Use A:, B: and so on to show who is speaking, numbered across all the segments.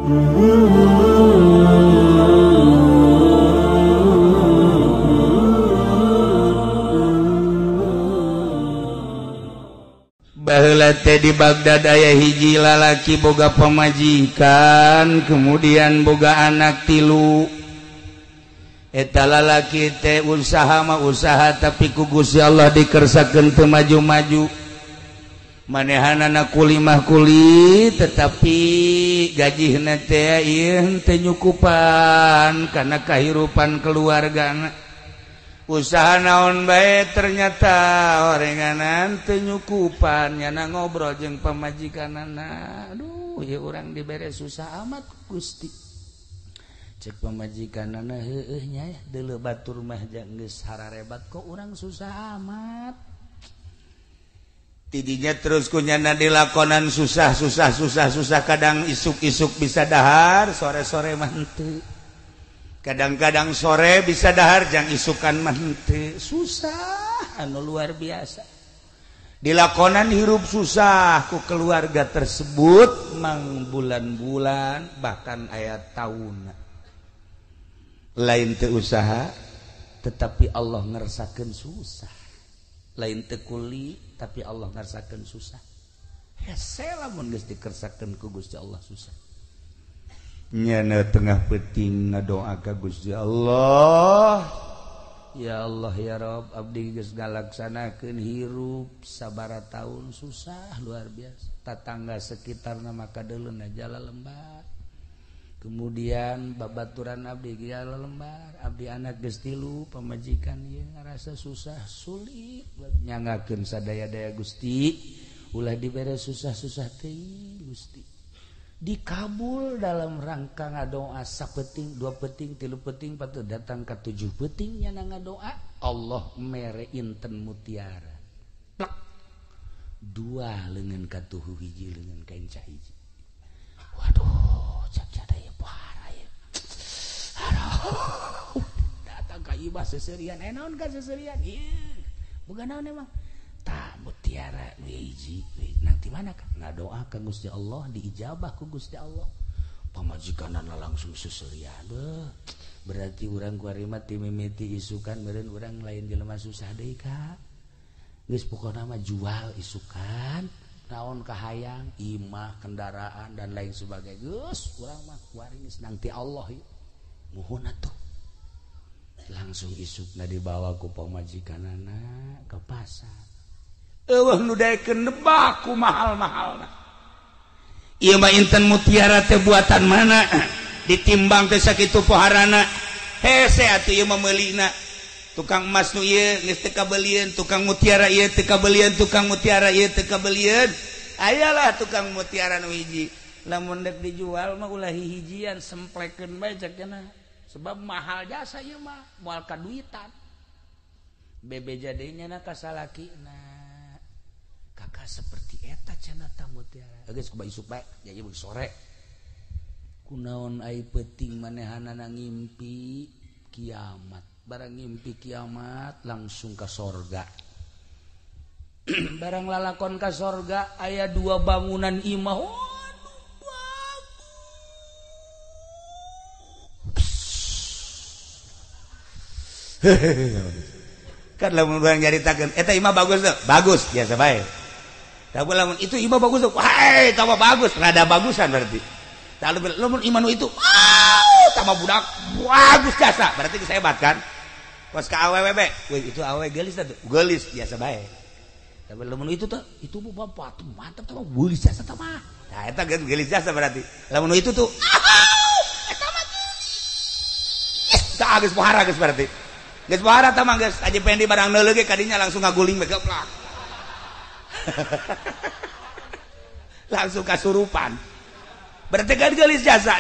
A: Baheula teh di Baghdad aya hiji lalaki boga pamajikan, kemudian boga anak 3. Eta lalaki teh usaha mah usaha tapi ku Gusti Allah dikersakeun teu maju-maju. Manehanana kulimah kuli tetapi gajihna teh ieu teu nyukupan kana kahirupan keluargana. Usaha naon bae ternyata orenganan teu nyukupan nyana ngobrol jeung pamajikanana. Aduh, ieu urang dibere susah amat Gusti. Cek pamajikanana, heueuh nya ya, deuleu batur mah geus hararebat kok urang susah amat. Tidinya terus kunyana dilakonan susah kadang isuk-isuk bisa dahar, sore-sore mah henteu. Kadang-kadang sore bisa dahar jang isukan mah henteu. Susah anu luar biasa. Dilakonan hirup susah ku keluarga tersebut mang bulan-bulan bahkan aya taunna. Lain teu usaha tetapi Allah ngersakeun susah. Lain teu kuli tapi Allah ngersakeun susah. Hese lamun geus dikersakeun ku Gusti Allah susah. Nyana tengah peuting ngadoa ka Gusti Allah. Ya Allah ya Rabb, abdi geus ngalaksanakeun hirup sabaraha taun susah luar biasa. Tatangga sekitarna maka deuleuna jala lembar. Kemudian babaturan abdi jala lembar, abdi anak geus 3 pamajikan ieu ngarasa susah sulit nyangakeun sadaya-daya Gusti, ulah dibere susah-susah teh Gusti. Dikabul dalam rangka ngadoa sapeting 2 peting 3 peting patut datang ka 7 peting nyana ngadoa Allah mere inten mutiara plak 2 leungeun ka tuhu hiji leungeun ka enca hiji. Waduh cak-cak aya pohara ya. Aduh datang ka ibah seserian naon ka seserian ieu boga naon emang tah mutiara nu hiji nanti mana kan ngadoa ka Gusti Allah diijabah ku Gusti Allah pamajikanana langsung seserian berarti urang kuari mah ti mimiti isukan meureun urang lain jelema susah deui ka geus pokona mah jual isukan naon kahayang imah kendaraan dan lain sebagainya geus urang mah kuari geus nangti Allah ieu muhun atuh langsung isukna dibawa ku pamajikanana ke pasar. Eueuh nu daekeun nebak ku mahal-mahalna. Ieu mah inten mutiara teh buatan mana? Ditimbang teh sakitu poharana. Hese atuh ieu mah meulina. Tukang emas nu ieu geus teu kabelieun, tukang mutiara ieu teu kabelieun, tukang mutiara ieu teu kabelieun. Ayalah tukang mutiara nu hiji. Lamun dek dijual mah ulah hijian semplekeun bae cek cenah. Sebab mahal jasa ieu mah moal kaduitan. Bebeja deui nyana ka salakina. Kakak seperti eta cenah ta mutiara. Geus kumaha isuk bae, jadi beuk sore. Kunaon ai peuting manehanana ngimpi kiamat. Barang ngimpi kiamat langsung ka sorga. Barang lalakon ka sorga aya 2 bangunan imah. Kan lamun urang nyaritakeun eta imah bagus tuh. Bagus biasa bae. Tapi lamun itu imah bagus tuh. Wah, tambah bagus, rada bagusan berarti. Tapi lamun imah nu itu, tambah budak bagus jasa. Berarti geus hebat kan? Pas ka awewe be, weh itu awewe geulis tuh. Geulis biasa bae. Tapi lamun itu tuh, itu bapak tuh mantap tuh geulis jasa tah mah. Nah, eta geulis jasa berarti. Lamun itu tuh, eta mah geulis. Tah geus pohara geus berarti. Geus pohara tah mah geus aja pendi barang neuleuh ge kadinya langsung ngaguling be geplak. Langsung kasurupan. Berarti kan gelis jasa.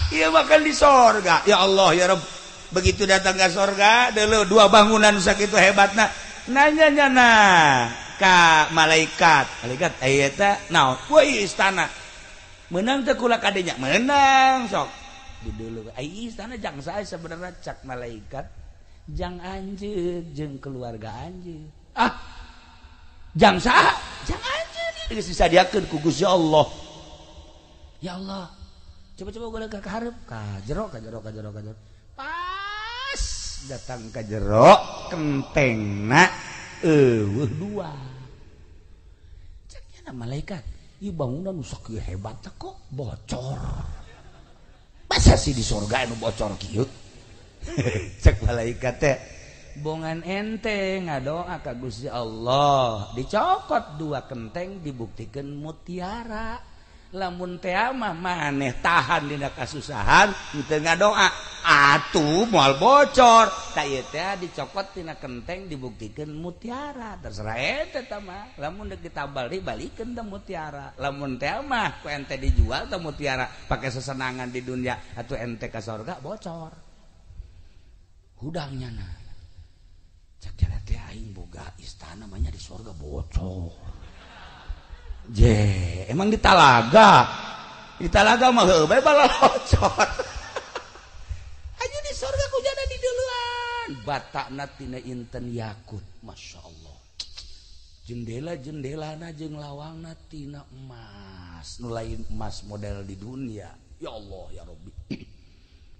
A: Iya makan di sorga. Ya Allah ya Rabb. Begitu datang ke sorga, dulu 2 bangunan sakitu hebatna. Nanya-nyana ka malaikat. Malaikat eta naon? Woi istana. Menang teh kula kadenya. Menang sok. Di dulu ai istana jang sae sebenarnya cak malaikat. Jang anjeun jeung keluarga anjeun. Jang saha? Jang anjeun geus disadiakeun ku Gusti Allah. Ya Allah, Coba-coba gue ke hareup ka jero. Pas datang ka jero kentengna dua. Ceknya malaikat, ieu bangunan nu sakieu hebat kok bocor. Masa sih di surga anu bocor kieu? Cek malaikat teh, bongan ente ngadoa ka Gusti Allah, dicokot dua kenteng dibuktikan mutiara. Lamun teh mah maneh tahan dina kasusahan henteu ngadoa atuh moal bocor da ieu teh dicokot tina kenteng dibuktikan mutiara terserah ente tah mah lamun deuk ditabal dibalikeun teh mutiara lamun teh mah ku ente dijual teh mutiara pake sesenangan di dunia atuh ente ka surga bocor hudangnya na cak jana teh aing boga istana namanya di surga bocor. Emang di talaga mah heueuh bala bocor. Aja di surga kujana di duluan. Batakna tina inten yakut, masyaallah. Jendela-jendelana jeung lawangna tina emas, nu lain emas model di dunia. Ya Allah ya Rabbi.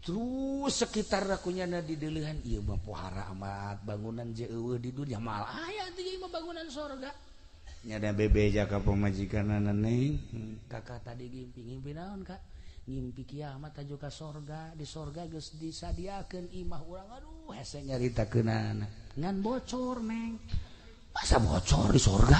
A: Terus sekitar kunyana di deulehan ieu mah pohara amat bangunan je eueuh di dunia mal aya teh ieu mah bangunan surga. Nyada bebe jaka pemajikanana neng kakak tadi ngimpi naon kak ngimpi kiamat aju ka sorga di sorga geus disadiakeun imah urang aduh hese nyaritakeunana ngan bocor neng masa bocor di sorga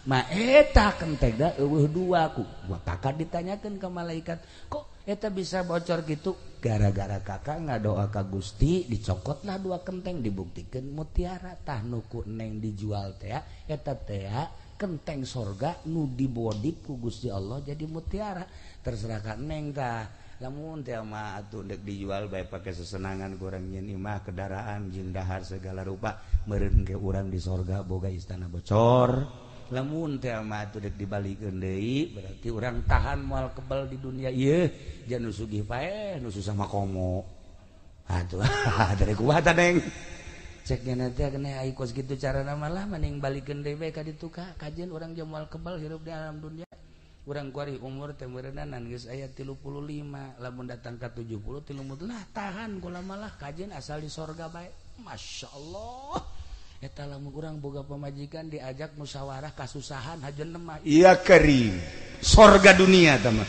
A: mah eta kentegna eueuh dua ku kakak ditanyakeun ka malaikat kok eta bisa bocor gitu gara-gara kakak ngadoa ka Gusti dicokotlah dua kenteng dibuktikan mutiara tah nuku neng dijual teh eta teh kenteng sorga nu dibodip ku Gusti Allah jadi mutiara terserah ka neng tah lamun teh mah atuh deuk dijual bae pake sesenangan kurang nyeun imah kendaraan jeung dahar segala rupa meureun ke urang di sorga boga istana bocor lamun teh mah atuh deuk dibalikeun deui berarti urang tahan moal kebal di dunia ieu jan nu sugih paeh nu susah mah komo atuh dari kuatan neng cek nanti kena aya kos kitu carana malah mending balikeun deui bae ka ditu ka kajian urang jeung moal kebal hirup di alam dunia urang kuari umur teh meureunan geus aya 35 lamun datang ka 70 30 lah tahan kula malah kajian asal di sorga bae masyaallah eta lamun urang boga pamajikan diajak musyawarah kasusahan hajeun mah iya kering sorga dunia tah mah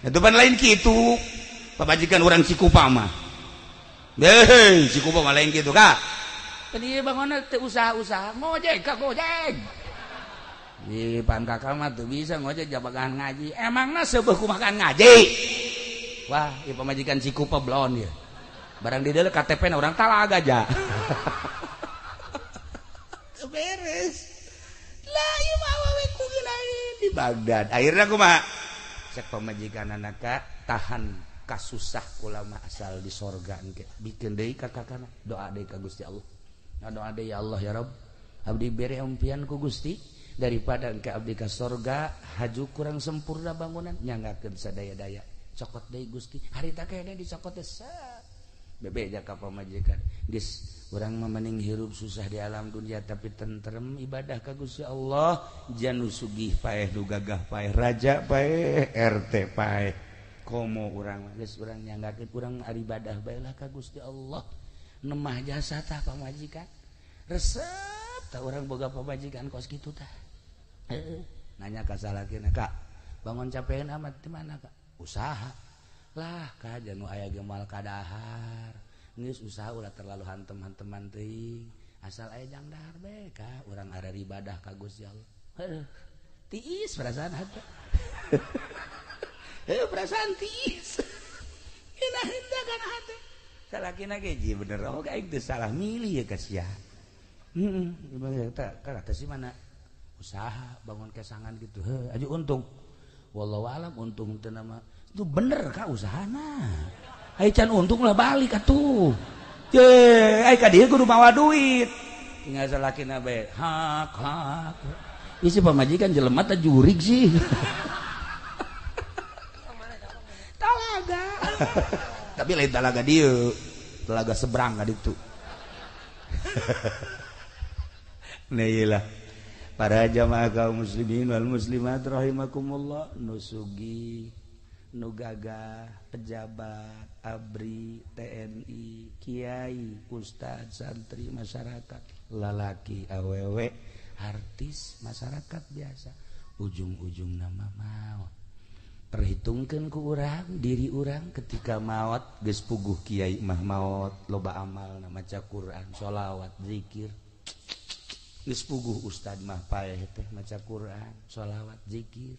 A: eta pan lain kitu pamajikan urang Cikupa mah heh Cikupa mah lain kitu ka pan ieu bangunna teh usaha-usaha ngojek ka gojek di pan kakak mah teu bisa ngojek jabagan ngaji emangna seubeuh kumakan ngaji wah ieu pamajikan Cikupa blon ieu barang di dieu KTP na urang talaga aja beres lah ieu mah awewe kugina di Baghdad akhirna kumaha cek pamajikan anaka tahan kasusah kula mah asal di sorga engke bikin deui ka kakana doa deui ka Gusti Allah doa deui ya Allah ya Rabb abdi bere umpian ku Gusti daripada engke abdi ka sorga haju kurang sempurna bangunan nyanggakeun sadaya-daya cokot deui Gusti harita kene dicokot teh bebe jaka pamajikan geus urang mah mending hirup susah di alam dunia tapi tentrem ibadah ka Gusti Allah jan nu sugih paeh nu gagah paeh raja paeh RT paeh komo urang mah geus urang nyanggakeun urang ibadah bae lah ka Gusti Allah nemah jasa tah pamajikan resep tah urang boga pamajikan kos kitu tah nanya ka salakina Kak bangun capeun amat di mana Kak usaha lah kaja nu aya gemal kadahar geus usaha ulah terlalu hantem-hanteman teuing asal aya jang dahar bae ka urang are ibadah ka Gusti Allah tiis perasaan hate perasaan tiis hina kana hate salakina ge ji bener oh aing teu salah milih ya ka sia heeh kata si mana usaha bangun kesangan gitu aju untung wallahu alam untung teu nama itu bener kak usahana ai can untung lah balik atuh ai ka dieu kudu mawa duit tinggal salakina bae hak isi pamajikan jelema teh jurig sih talaga tapi lain talaga dieu telaga seberang ka ditu nah iyalah para jamaah kaum muslimin wal muslimat rahimakumullah nusugi nugaga pejabat ABRI TNI Kiai Ustadz santri masyarakat lalaki awewe artis masyarakat biasa ujung-ujung nama maut perhitungkan ku urang diri urang ketika maut geus puguh kiai mah maut loba amal na maca Quran sholawat zikir geus puguh ustad mah paeh teh maca Quran sholawat zikir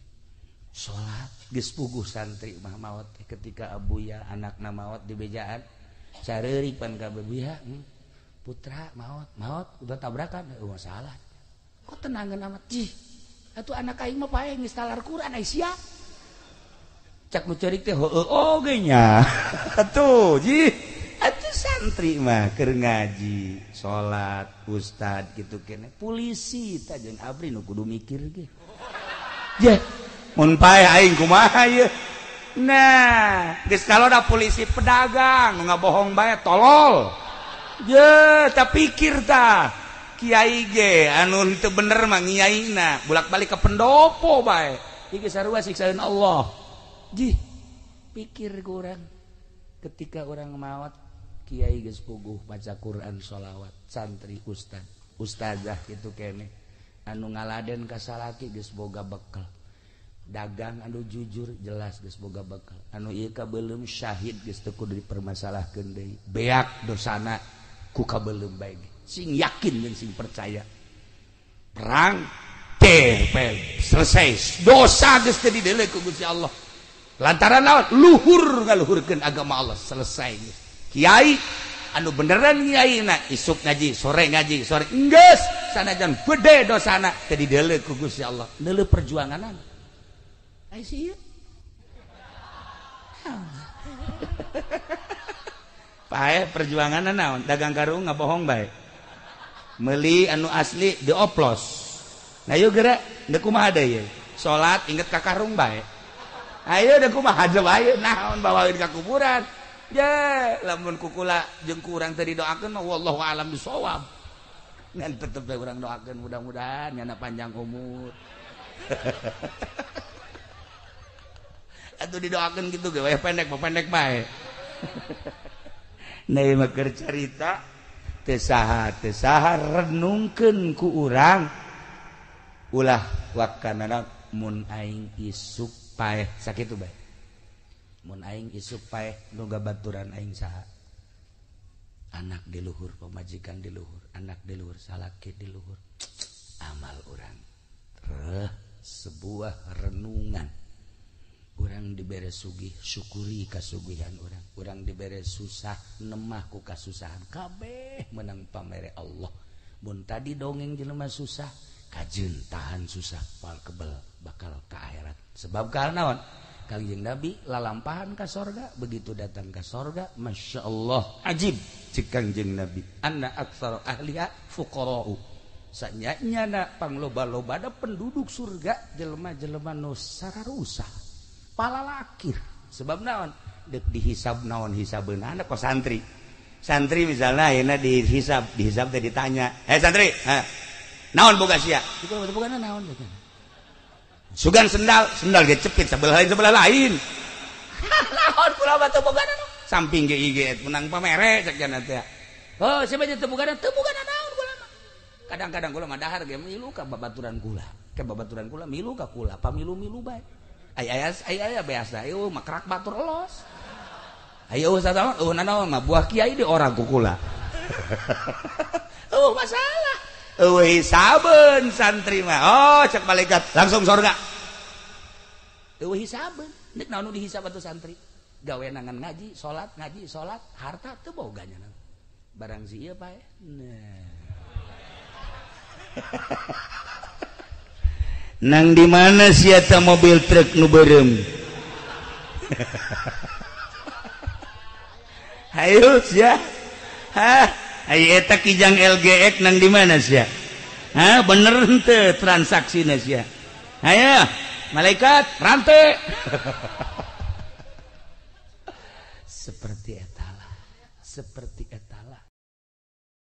A: sholat geus puguh santri mah maut teh ketika abuya anakna maut di bejaan sareurik pan ka bebiha putra maut udah tabrakan masalah kok tenangan amat jih atuh anak aing mah paeh geus talar Quran ai sia cak nu ceurik teh heueuh oge nya atuh jih atuh santri mah keur ngaji salat ustad kitu keneh polisi tah jeung abri nu kudu mikir ge yeh mun paeh aing kumaha ye nah geus kalona polisi pedagang nu ngabohong bae tolol ye tah pikir tah kiai ge anu teu bener mah ngiaina bolak-balik ke pendopo bae iki sarua siksaeun Allah jih pikir kurang ketika orang maut kiai geus puguh baca Quran sholawat santri ustazah kitu keneh anu ngaladen ka salaki geus boga bekal dagang anu jujur jelas geus boga bekal anu ieu kabeulem syahid geus teu kudu dipermasalahkeun deui beak dosana ku kabeulem bae sing yakin dan sing percaya perang selesai dosa geus teu dideuleu ku Gusti Allah lantaran naon luhur ngaluhurkeun agama Allah selesai kiai anu beneran kiaina isuk ngaji sore enggeus sanajan gede dosana teu dideuleu ku Gusti Allah deuleu perjuanganan ai sieu pae perjuanganan naon dagang karung ngabohong bae meuli anu asli dioplos nah yeuh geura teu kumaha deui salat inget ka karung bae ayo da kumaha bae naon bawain ka kuburan ya lamun kukula jeung kurang teu didoakeun mah wallahu alam bisawab ngan tetep bae urang doakeun mudah-mudahan nyana panjang umur atuh didoakeun kitu ge we pendek bae Nah mah keur carita teu saha renungkeun ku urang ulah wakanana mun aing isuk paeh sakitu bae mun aing isuk paeh nu gabaturan aing saha anak di luhur pamajikan di luhur anak di luhur salaki di luhur amal urang sebuah renungan urang dibere sugih syukuri kasugihan urang dibere susah nemah ku kasusahan kabeh menang pamere Allah mun tadi dongeng jelema susah kajeun tahan susah pal kebel bakal ka akhirat sebab karena naon Kangjeng Nabi lalampahan ka sorga begitu datang ka sorga Masya Allah ajib cik Kangjeng Nabi anna aktsara ahliha fuqara'u sanyana pangloba-loba ada penduduk surga jelema-jelema nu sararusah palalakir sebab naon dek dihisab naon hisabeuna anak kok santri misalnya ayeuna dihisab teh ditanya santri naon boga sia dikira bogana naon sugan sendal ge cepit sebelah lain naon kula mah teu bogana samping ge IG menang pamere cek jana teh oh siapa teu bogana naon kula mah kadang-kadang kula mah dahar ge milu ka babaturan kula milu ka kula pamilu-milu bae aya biasa ayo makrak batur elos ayo usah naon mah buah kiai di orang kukula masalah hisabeun santri mah oh cek malaikat langsung surga hisabeun nek naon dihisab atuh santri gawe nangan ngaji salat harta teu boganya barang si ieu pae nah nang di mana sia ta mobil truk nu beureum hayu sia ai eta kijang LGX nang di mana sia bener henteu transaksina sia aya malaikat rantai seperti eta lah seperti